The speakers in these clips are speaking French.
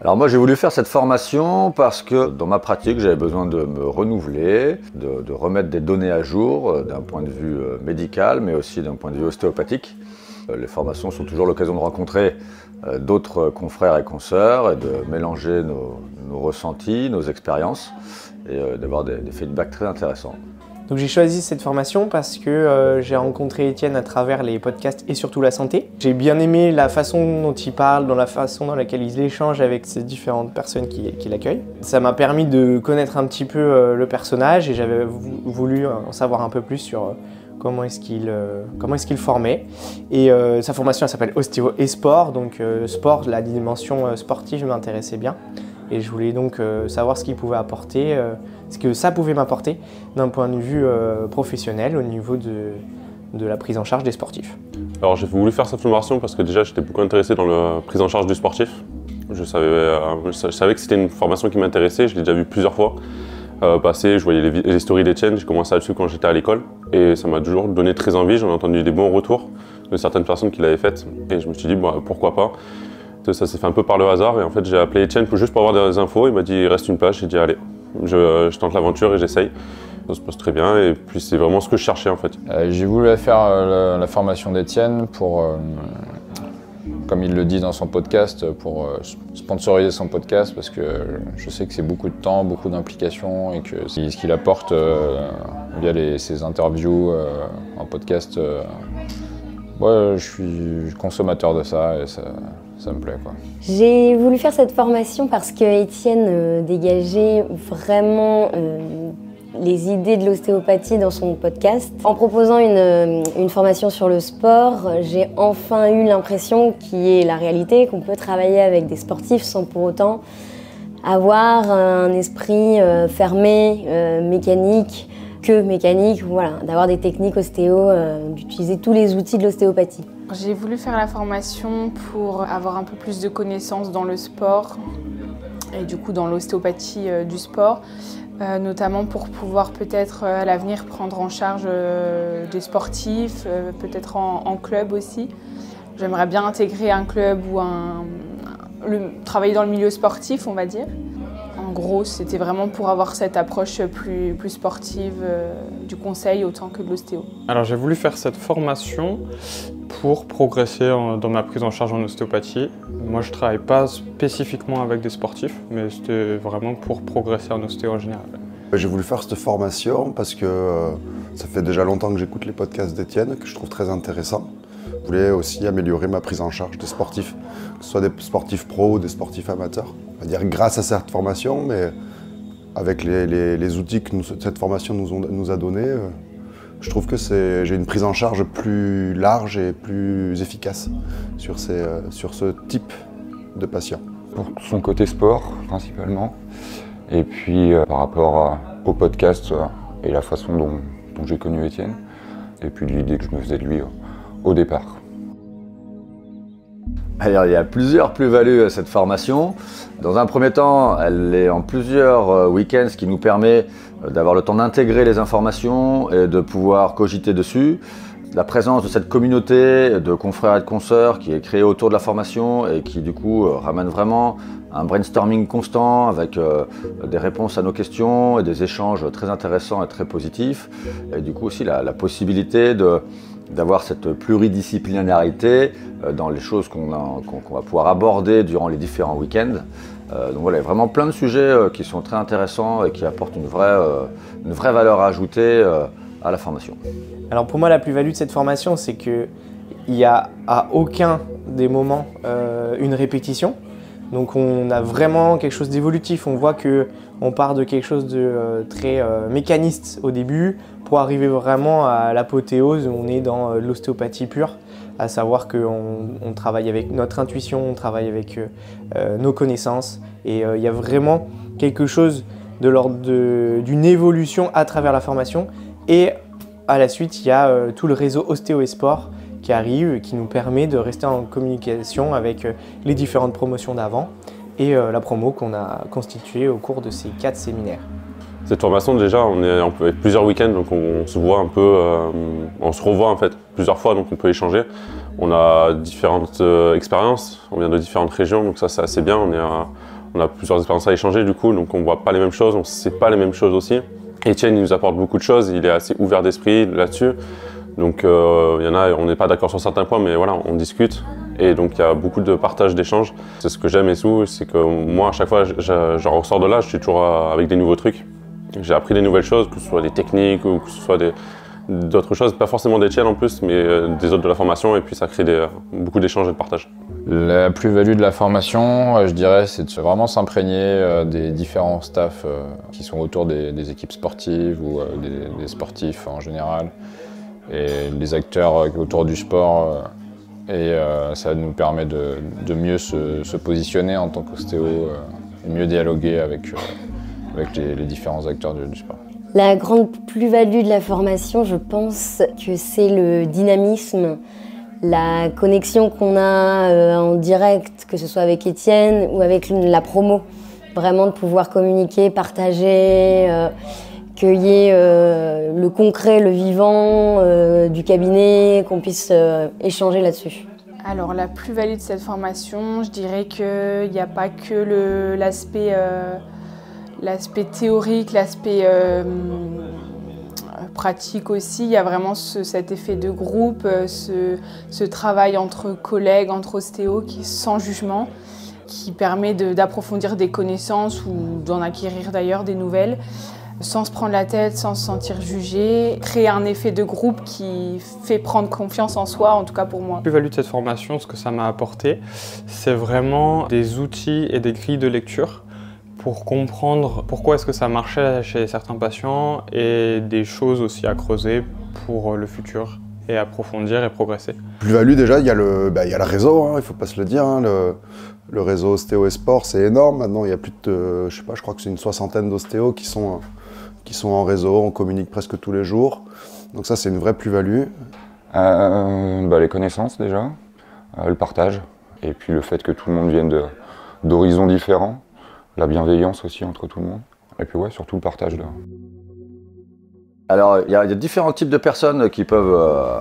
Alors moi j'ai voulu faire cette formation parce que dans ma pratique j'avais besoin de me renouveler, de remettre des données à jour d'un point de vue médical mais aussi d'un point de vue ostéopathique. Les formations sont toujours l'occasion de rencontrer d'autres confrères et consoeurs et de mélanger nos ressentis, nos expériences et d'avoir des feedbacks très intéressants. Donc j'ai choisi cette formation parce que j'ai rencontré Étienne à travers les podcasts et surtout la santé. J'ai bien aimé la façon dont il parle, dans la façon dans laquelle il échange avec ces différentes personnes qui l'accueillent. Ça m'a permis de connaître un petit peu le personnage et j'avais voulu en savoir un peu plus sur comment est-ce qu'il formait. Et sa formation elle s'appelle Ostéo et Sport, donc sport, la dimension sportive m'intéressait bien. Et je voulais donc savoir ce qu'il pouvait apporter, ce que ça pouvait m'apporter d'un point de vue professionnel au niveau de la prise en charge des sportifs. Alors j'ai voulu faire cette formation parce que déjà j'étais beaucoup intéressé dans la prise en charge du sportif. Je savais que c'était une formation qui m'intéressait, je l'ai déjà vue plusieurs fois passer, je voyais les stories d'Étienne, j'ai commencé là-dessus quand j'étais à l'école et ça m'a toujours donné très envie, j'en ai entendu des bons retours de certaines personnes qui l'avaient faite et je me suis dit pourquoi pas. Ça s'est fait un peu par le hasard et en fait j'ai appelé Étienne juste pour avoir des infos, il m'a dit il reste une place, j'ai dit allez, je tente l'aventure et j'essaye. Ça se passe très bien et puis c'est vraiment ce que je cherchais en fait. J'ai voulu faire la formation d'Étienne pour, comme il le dit dans son podcast, pour sponsoriser son podcast parce que je sais que c'est beaucoup de temps, beaucoup d'implications et que ce qu'il apporte via ses interviews en podcast, je suis consommateur de ça et ça me plaît, quoi. J'ai voulu faire cette formation parce que Étienne dégageait vraiment les idées de l'ostéopathie dans son podcast. En proposant une formation sur le sport, j'ai enfin eu l'impression, qui est la réalité, qu'on peut travailler avec des sportifs sans pour autant avoir un esprit fermé, mécanique, voilà, d'avoir des techniques ostéo, d'utiliser tous les outils de l'ostéopathie. J'ai voulu faire la formation pour avoir un peu plus de connaissances dans le sport et du coup dans l'ostéopathie du sport, notamment pour pouvoir peut-être à l'avenir prendre en charge des sportifs, peut-être en club aussi. J'aimerais bien intégrer un club ou travailler dans le milieu sportif, on va dire. En gros, c'était vraiment pour avoir cette approche plus sportive du conseil autant que de l'ostéo. Alors j'ai voulu faire cette formation pour progresser dans ma prise en charge en ostéopathie. Moi je ne travaille pas spécifiquement avec des sportifs, mais c'était vraiment pour progresser en ostéo en général. J'ai voulu faire cette formation parce que ça fait déjà longtemps que j'écoute les podcasts d'Étienne, que je trouve très intéressants. Je voulais aussi améliorer ma prise en charge des sportifs, que ce soit des sportifs pros ou des sportifs amateurs. On va dire grâce à cette formation, mais avec les outils que cette formation nous a donnés, je trouve que j'ai une prise en charge plus large et plus efficace sur ce type de patient. Pour son côté sport, principalement. Et puis par rapport au podcast et la façon dont j'ai connu Étienne. Et puis l'idée que je me faisais de lui au départ. Alors, il y a plusieurs plus-values à cette formation. Dans un premier temps, elle est en plusieurs week-ends, ce qui nous permet d'avoir le temps d'intégrer les informations et de pouvoir cogiter dessus. La présence de cette communauté de confrères et de consoeurs qui est créée autour de la formation et qui du coup ramène vraiment un brainstorming constant avec des réponses à nos questions et des échanges très intéressants et très positifs. Et du coup aussi la possibilité d'avoir cette pluridisciplinarité dans les choses qu'on va pouvoir aborder durant les différents week-ends. Donc voilà, il y a vraiment plein de sujets qui sont très intéressants et qui apportent une vraie valeur ajoutée à la formation. Alors pour moi, la plus-value de cette formation, c'est qu'il n'y a à aucun des moments une répétition. Donc on a vraiment quelque chose d'évolutif. On voit qu'on part de quelque chose de très mécaniste au début pour arriver vraiment à l'apothéose où on est dans l'ostéopathie pure, à savoir qu'on travaille avec notre intuition, on travaille avec nos connaissances et il y a vraiment quelque chose de l'ordre d'une évolution à travers la formation. Et à la suite, il y a tout le réseau Ostéo et Sport qui arrive et qui nous permet de rester en communication avec les différentes promotions d'avant et la promo qu'on a constituée au cours de ces 4 séminaires. Cette formation, déjà, on est avec plusieurs week-ends, donc on se voit un peu, on se revoit en fait plusieurs fois, donc on peut échanger. On a différentes expériences, on vient de différentes régions, donc ça c'est assez bien. On a plusieurs expériences à échanger du coup, donc on voit pas les mêmes choses, on sait pas les mêmes choses aussi. Etienne, il nous apporte beaucoup de choses, il est assez ouvert d'esprit là-dessus. Donc il y en a, on n'est pas d'accord sur certains points, mais voilà, on discute. Et donc il y a beaucoup de partage, d'échanges. C'est ce que j'aime et tout, c'est que moi à chaque fois, je ressors de là, je suis toujours avec des nouveaux trucs. J'ai appris des nouvelles choses, que ce soit des techniques ou que ce soit d'autres choses, pas forcément d'Etienne en plus, mais des autres de la formation, et puis ça crée beaucoup d'échanges et de partage. La plus-value de la formation, je dirais, c'est de vraiment s'imprégner des différents staffs qui sont autour des équipes sportives ou des sportifs en général, et les acteurs autour du sport. Et ça nous permet de mieux se positionner en tant qu'ostéo, et mieux dialoguer avec les différents acteurs du sport. La grande plus-value de la formation, je pense que c'est le dynamisme, la connexion qu'on a en direct, que ce soit avec Etienne ou avec la promo. Vraiment de pouvoir communiquer, partager, qu'il y ait le concret, le vivant du cabinet, qu'on puisse échanger là-dessus. Alors la plus-value de cette formation, je dirais qu'il n'y a pas que l'aspect théorique, l'aspect pratique aussi. Il y a vraiment cet effet de groupe, ce travail entre collègues, entre ostéos, qui est sans jugement, qui permet d'approfondir des connaissances ou d'en acquérir d'ailleurs des nouvelles, sans se prendre la tête, sans se sentir jugé, créer un effet de groupe qui fait prendre confiance en soi, en tout cas pour moi. La plus-value de cette formation, ce que ça m'a apporté, c'est vraiment des outils et des grilles de lecture pour comprendre pourquoi est-ce que ça marchait chez certains patients et des choses aussi à creuser pour le futur et approfondir et progresser. Plus-value déjà, il y a le réseau, hein, il ne faut pas se le dire. Hein, le réseau ostéo et sport, c'est énorme. Maintenant, il y a plus de, je sais pas, je crois que c'est une 60aine d'ostéos qui sont en réseau, on communique presque tous les jours. Donc ça, c'est une vraie plus-value. Les connaissances déjà, le partage, et puis le fait que tout le monde vienne d'horizons différents, la bienveillance aussi entre tout le monde, et puis ouais, surtout le partage là. Alors, il y a différents types de personnes qui peuvent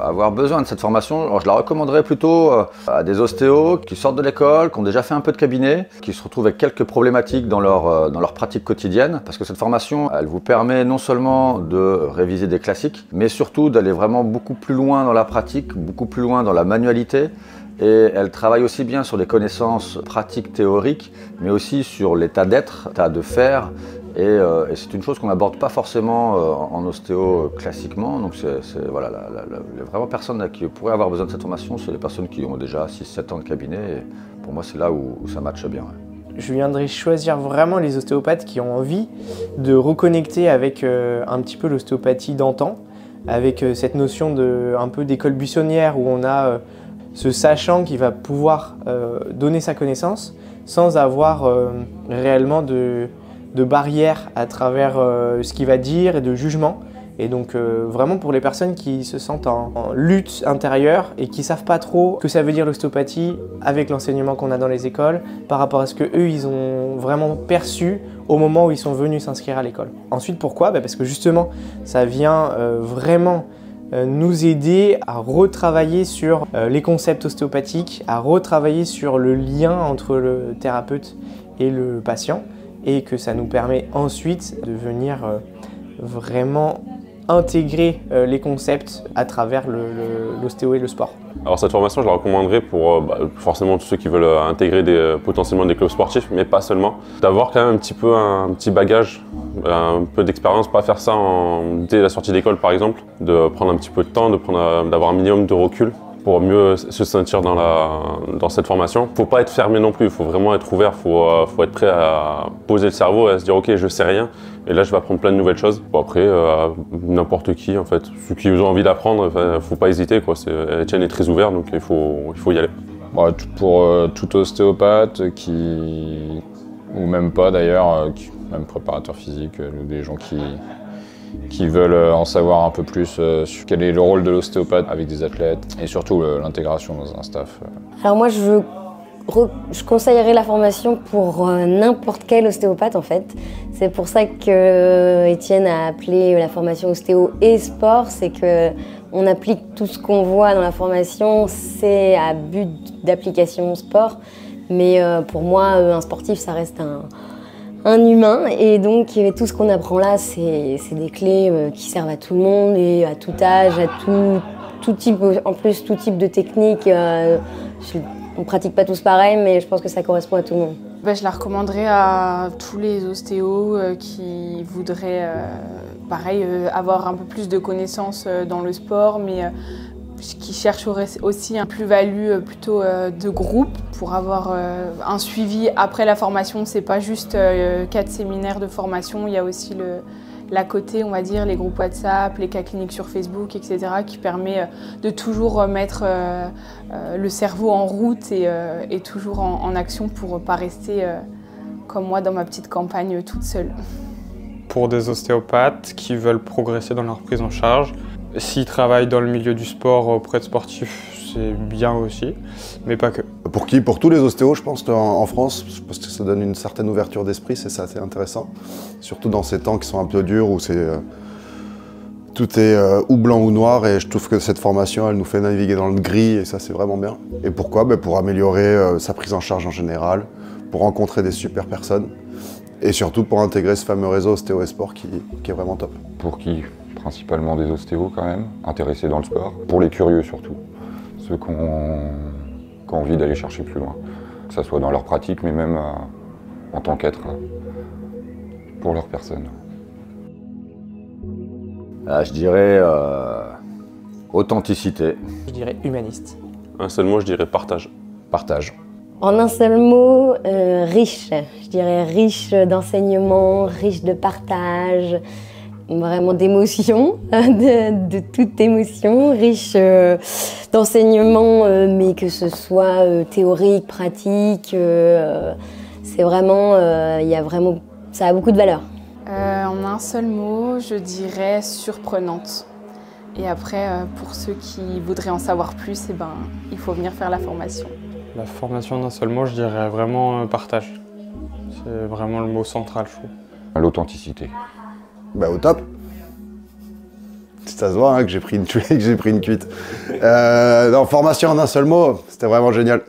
avoir besoin de cette formation. Alors, je la recommanderais plutôt à des ostéos qui sortent de l'école, qui ont déjà fait un peu de cabinet, qui se retrouvent avec quelques problématiques dans leur pratique quotidienne. Parce que cette formation, elle vous permet non seulement de réviser des classiques, mais surtout d'aller vraiment beaucoup plus loin dans la pratique, beaucoup plus loin dans la manualité. Et elle travaille aussi bien sur les connaissances pratiques théoriques, mais aussi sur l'état d'être, l'état de faire. Et c'est une chose qu'on n'aborde pas forcément en ostéo classiquement. Donc voilà, les vraies personnes qui pourraient avoir besoin de cette formation, c'est les personnes qui ont déjà 6-7 ans de cabinet. Et pour moi, c'est là où ça matche bien. Ouais. Je viendrai choisir vraiment les ostéopathes qui ont envie de reconnecter avec un petit peu l'ostéopathie d'antan, avec cette notion un peu d'école buissonnière où on a ce sachant qui va pouvoir donner sa connaissance sans avoir réellement de barrières à travers ce qu'il va dire et de jugement. Et donc vraiment pour les personnes qui se sentent en lutte intérieure et qui ne savent pas trop ce que ça veut dire l'ostéopathie avec l'enseignement qu'on a dans les écoles par rapport à ce qu'eux ils ont vraiment perçu au moment où ils sont venus s'inscrire à l'école. Ensuite pourquoi ? Parce que justement ça vient vraiment nous aider à retravailler sur les concepts ostéopathiques, à retravailler sur le lien entre le thérapeute et le patient, et que ça nous permet ensuite de venir vraiment intégrer les concepts à travers l'ostéo et le sport. Alors cette formation, je la recommanderais pour forcément tous ceux qui veulent intégrer potentiellement des clubs sportifs, mais pas seulement. D'avoir quand même un petit bagage, un peu d'expérience, pas faire ça dès la sortie d'école par exemple, de prendre un petit peu de temps, d'avoir un minimum de recul pour mieux se sentir dans cette formation. Faut pas être fermé non plus, il faut vraiment être ouvert, faut être prêt à poser le cerveau et à se dire ok, je sais rien, et là je vais apprendre plein de nouvelles choses. Bon, après, n'importe qui en fait, ceux qui ont envie d'apprendre, faut pas hésiter quoi. Etienne est très ouvert, donc il faut y aller. Bon, pour tout ostéopathe ou même pas d'ailleurs, même préparateur physique, des gens qui veulent en savoir un peu plus sur quel est le rôle de l'ostéopathe avec des athlètes et surtout l'intégration dans un staff. Alors moi je je conseillerais la formation pour n'importe quel ostéopathe en fait. C'est pour ça que Étienne a appelé la formation ostéo et sport, c'est qu'on applique tout ce qu'on voit dans la formation, c'est à but d'application sport. Mais pour moi, un sportif, ça reste un humain. Et donc, tout ce qu'on apprend là, c'est des clés qui servent à tout le monde et à tout âge, à tout type, en plus, tout type de technique. On ne pratique pas tous pareil, mais je pense que ça correspond à tout le monde. Je la recommanderais à tous les ostéos qui voudraient pareil, avoir un peu plus de connaissances dans le sport, mais qui cherchent aussi un plus-value plutôt de groupe pour avoir un suivi après la formation. C'est pas juste 4 séminaires de formation, il y a aussi l'à côté, on va dire, les groupes WhatsApp, les cas cliniques sur Facebook, etc., qui permet de toujours mettre le cerveau en route et toujours en action pour ne pas rester comme moi dans ma petite campagne toute seule. Pour des ostéopathes qui veulent progresser dans leur prise en charge, s'ils travaillent dans le milieu du sport auprès de sportifs, c'est bien aussi, mais pas que. Pour qui? Pour tous les ostéos, je pense, en France, parce que ça donne une certaine ouverture d'esprit, c'est ça, c'est intéressant. Surtout dans ces temps qui sont un peu durs, où tout est ou blanc ou noir, et je trouve que cette formation, elle nous fait naviguer dans le gris, et ça, c'est vraiment bien. Et pourquoi? Pour améliorer sa prise en charge en général, pour rencontrer des super personnes, et surtout pour intégrer ce fameux réseau ostéo et sport qui est vraiment top. Pour qui? Principalement des ostéos quand même, intéressés dans le sport. Pour les curieux surtout, ceux qui ont envie d'aller chercher plus loin. Que ce soit dans leur pratique, mais même en tant qu'être pour leur personne. Je dirais authenticité. Je dirais humaniste. Un seul mot, je dirais partage. Partage. En un seul mot, riche. Je dirais riche d'enseignement, riche de partage, vraiment d'émotion, de toute émotion, riche d'enseignement, mais que ce soit théorique, pratique, c'est vraiment, ça a beaucoup de valeur. En un seul mot, je dirais surprenante. Et après, pour ceux qui voudraient en savoir plus, il faut venir faire la formation. La formation en un seul mot, je dirais vraiment partage. C'est vraiment le mot central, je trouve. L'authenticité. Au top. Ça se voit que j'ai pris une cuite. Non, formation en un seul mot, c'était vraiment génial.